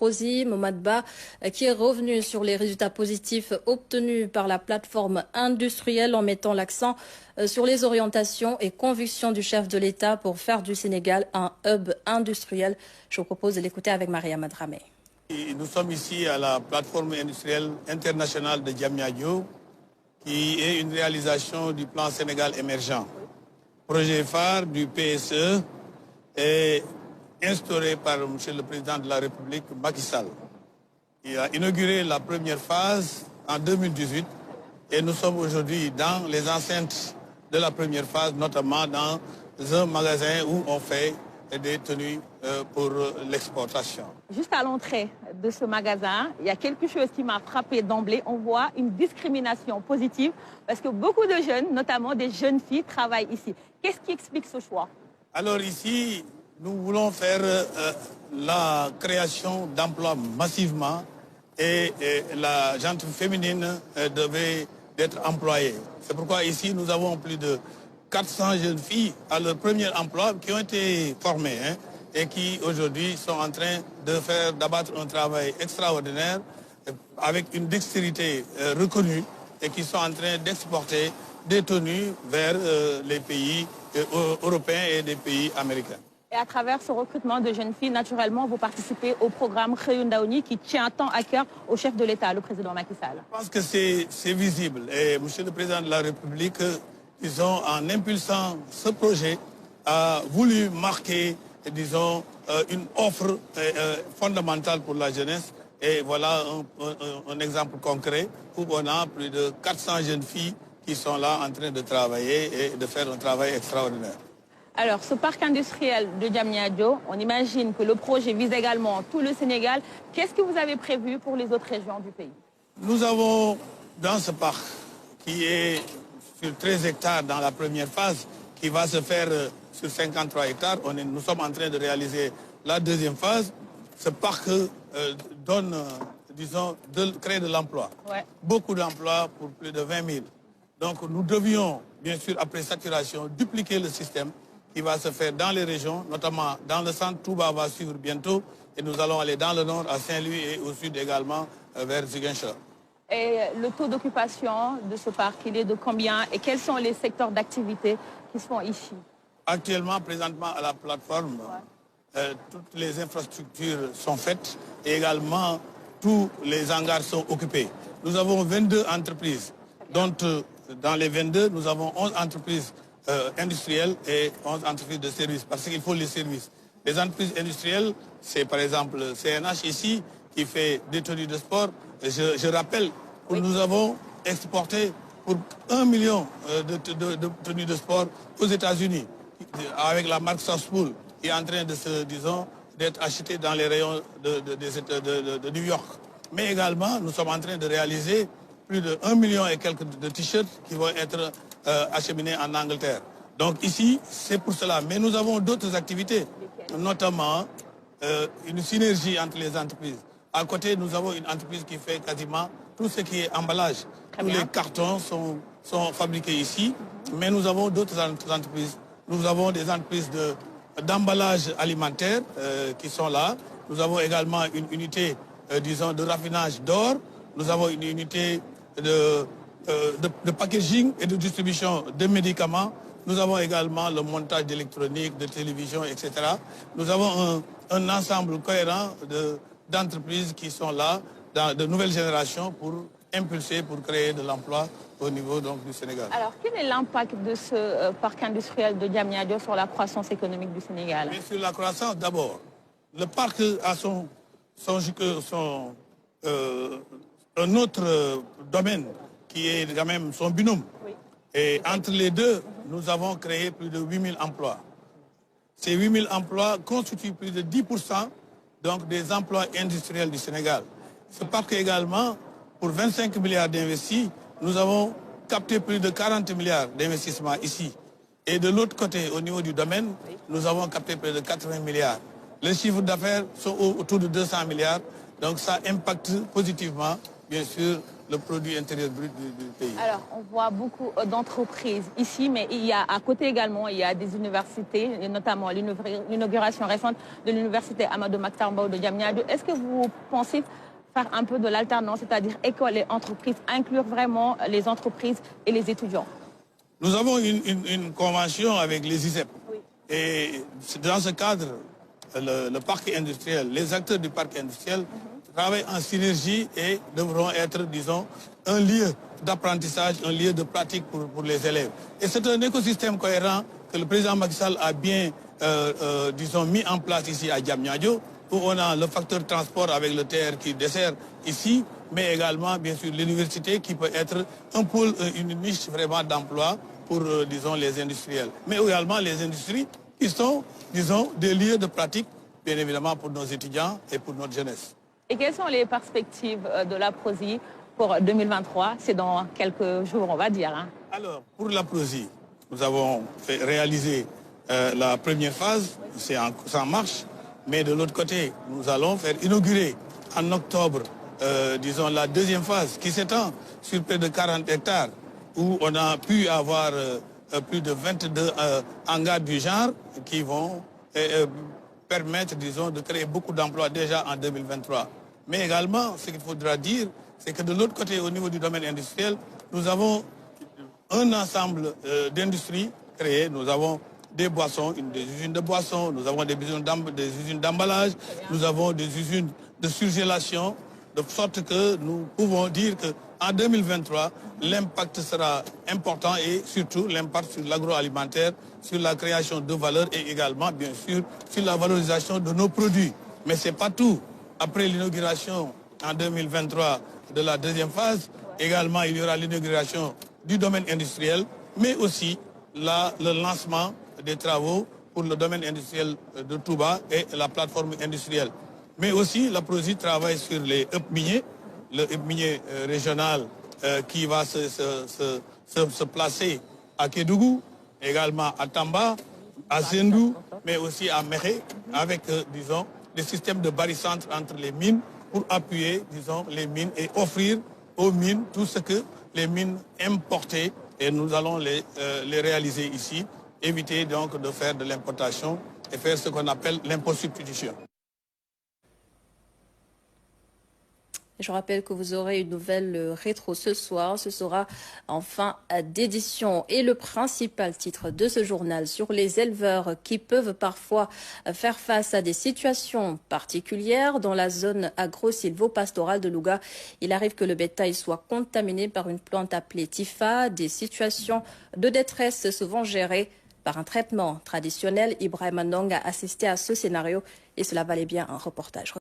Prosi, Momadba, qui est revenu sur les résultats positifs obtenus par la plateforme industrielle en mettant l'accent sur les orientations et convictions du chef de l'État pour faire du Sénégal un hub industriel. Je vous propose de l'écouter avec Maria Madrame. Nous sommes ici à la plateforme industrielle internationale de Diamniadio, qui est une réalisation du plan Sénégal émergent. Projet phare du PSE est instauré par M. le Président de la République, Macky Sall. Il a inauguré la première phase en 2018 et nous sommes aujourd'hui dans les enceintes de la première phase, notamment dans un magasin où on fait des tenues pour l'exportation. Juste à l'entrée de ce magasin, il y a quelque chose qui m'a frappé d'emblée. On voit une discrimination positive parce que beaucoup de jeunes, notamment des jeunes filles, travaillent ici. Qu'est-ce qui explique ce choix? Alors ici, nous voulons faire la création d'emplois massivement et la gente féminine devait être employée. C'est pourquoi ici, nous avons plus de 400 jeunes filles à leur premier emploi qui ont été formées et qui aujourd'hui sont en train d'abattre un travail extraordinaire avec une dextérité reconnue et qui sont en train d'exporter des tenues vers les pays européens et des pays américains. Et à travers ce recrutement de jeunes filles, naturellement, vous participez au programme Khayundaouni qui tient tant à cœur au chef de l'État, le président Macky Sall. Je pense que c'est visible. Et M. le Président de la République, disons, en impulsant ce projet, a voulu marquer, disons, une offre fondamentale pour la jeunesse. Et voilà un exemple concret où on a plus de 400 jeunes filles qui sont là en train de travailler et de faire un travail extraordinaire. Alors, ce parc industriel de Diamniadio, on imagine que le projet vise également tout le Sénégal. Qu'est-ce que vous avez prévu pour les autres régions du pays? Nous avons, dans ce parc, qui est sur 13 hectares dans la première phase, qui va se faire sur 53 hectares. Nous sommes en train de réaliser la deuxième phase. Ce parc donne, disons, crée de l'emploi. Ouais. Beaucoup d'emplois pour plus de 20 000. Donc nous devions, bien sûr, après saturation, dupliquer le système qui va se faire dans les régions, notamment dans le centre. Touba va suivre bientôt et nous allons aller dans le nord, à Saint-Louis et au sud également vers Ziguinchor. Et le taux d'occupation de ce parc, il est de combien et quels sont les secteurs d'activité qui sont ici? Actuellement, présentement à la plateforme, toutes les infrastructures sont faites et également tous les hangars sont occupés. Nous avons 22 entreprises, dont dans les 22, nous avons 11 entreprises industrielles et 11 entreprises de services, parce qu'il faut les services. Les entreprises industrielles, c'est par exemple le CNH ici, qui fait des tenues de sport. Je rappelle que nous avons exporté pour 1 million de tenues de sport aux États-Unis, avec la marque Southpool, qui est en train de d'être achetée dans les rayons de New York. Mais également, nous sommes en train de réaliser plus de 1 million et quelques de t-shirts qui vont être acheminés en Angleterre. Donc ici, c'est pour cela. Mais nous avons d'autres activités, notamment une synergie entre les entreprises. À côté, nous avons une entreprise qui fait quasiment tout ce qui est emballage. Tous les cartons sont fabriqués ici, mais nous avons d'autres entreprises. Nous avons des entreprises d'emballage alimentaire qui sont là. Nous avons également une unité, disons, de raffinage d'or. Nous avons une unité de packaging et de distribution de médicaments. Nous avons également le montage d'électronique, de télévision, etc. Nous avons un ensemble cohérent d'entreprises qui sont là, de nouvelles générations, pour impulser, pour créer de l'emploi au niveau donc, du Sénégal. Alors, quel est l'impact de ce parc industriel de Diamniadio sur la croissance économique du Sénégal? Mais sur la croissance, d'abord, le parc a un autre domaine qui est quand même son binôme. Oui. Et entre les deux, nous avons créé plus de 8 000 emplois. Ces 8 000 emplois constituent plus de 10% donc, des emplois industriels du Sénégal. Ce parc également, pour 25 milliards d'investis, nous avons capté plus de 40 milliards d'investissements ici. Et de l'autre côté, au niveau du domaine, nous avons capté plus de 80 milliards. Les chiffres d'affaires sont autour de 200 milliards. Donc ça impacte positivement, bien sûr, le produit intérieur brut du pays. Alors, on voit beaucoup d'entreprises ici, mais il y a à côté également, il y a des universités, et notamment l'inauguration récente de l'université Amadou Mahtar Mbow de Diamniadio. Est-ce que vous pensez faire un peu de l'alternance, c'est-à-dire école et entreprises, inclure vraiment les entreprises et les étudiants? Nous avons une convention avec les ISEP. Oui. Et dans ce cadre, le parc industriel, les acteurs du parc industriel travaillent en synergie et devront être, disons, un lieu d'apprentissage, un lieu de pratique pour les élèves. Et c'est un écosystème cohérent que le président Macky Sall a bien, disons, mis en place ici à Diamniadio, où on a le facteur transport avec le TER qui dessert ici, mais également, bien sûr, l'université qui peut être un pôle, une niche vraiment d'emploi pour, disons, les industriels. Mais également les industries qui sont, disons, des lieux de pratique, bien évidemment, pour nos étudiants et pour notre jeunesse. Et quelles sont les perspectives de la PROSI pour 2023? C'est dans quelques jours, on va dire. Hein. Alors, pour la PROSI, nous avons réalisé la première phase, c'est en marche. Mais de l'autre côté, nous allons faire inaugurer en octobre, disons, la deuxième phase qui s'étend sur près de 40 hectares, où on a pu avoir plus de 22 hangars du genre qui vont permettre, disons, de créer beaucoup d'emplois déjà en 2023. Mais également, ce qu'il faudra dire, c'est que de l'autre côté, au niveau du domaine industriel, nous avons un ensemble d'industries créées. Nous avons des boissons, des usines de boissons, nous avons des usines d'emballage, nous avons des usines de surgélation, de sorte que nous pouvons dire qu'en 2023, l'impact sera important et surtout l'impact sur l'agroalimentaire, sur la création de valeur et également, bien sûr, sur la valorisation de nos produits. Mais ce n'est pas tout. Après l'inauguration en 2023 de la deuxième phase, également il y aura l'inauguration du domaine industriel, mais aussi le lancement des travaux pour le domaine industriel de Touba et la plateforme industrielle. Mais aussi, la PROSI travaille sur les hubs miniers, le hub minier régional qui va se placer à Kédougou, également à Tamba, à Zendou, mais aussi à Méré, avec, disons, des systèmes de barycentre entre les mines pour appuyer, disons, les mines et offrir aux mines tout ce que les mines importées, et nous allons les réaliser ici, éviter donc de faire de l'importation et faire ce qu'on appelle l'impôt-substitution. Je rappelle que vous aurez une nouvelle rétro ce soir. Ce sera en fin d'édition. Et le principal titre de ce journal sur les éleveurs qui peuvent parfois faire face à des situations particulières dans la zone agro-silvo-pastorale de Louga. Il arrive que le bétail soit contaminé par une plante appelée Tifa. Des situations de détresse souvent gérées par un traitement traditionnel. Ibrahim Andong a assisté à ce scénario et cela valait bien un reportage.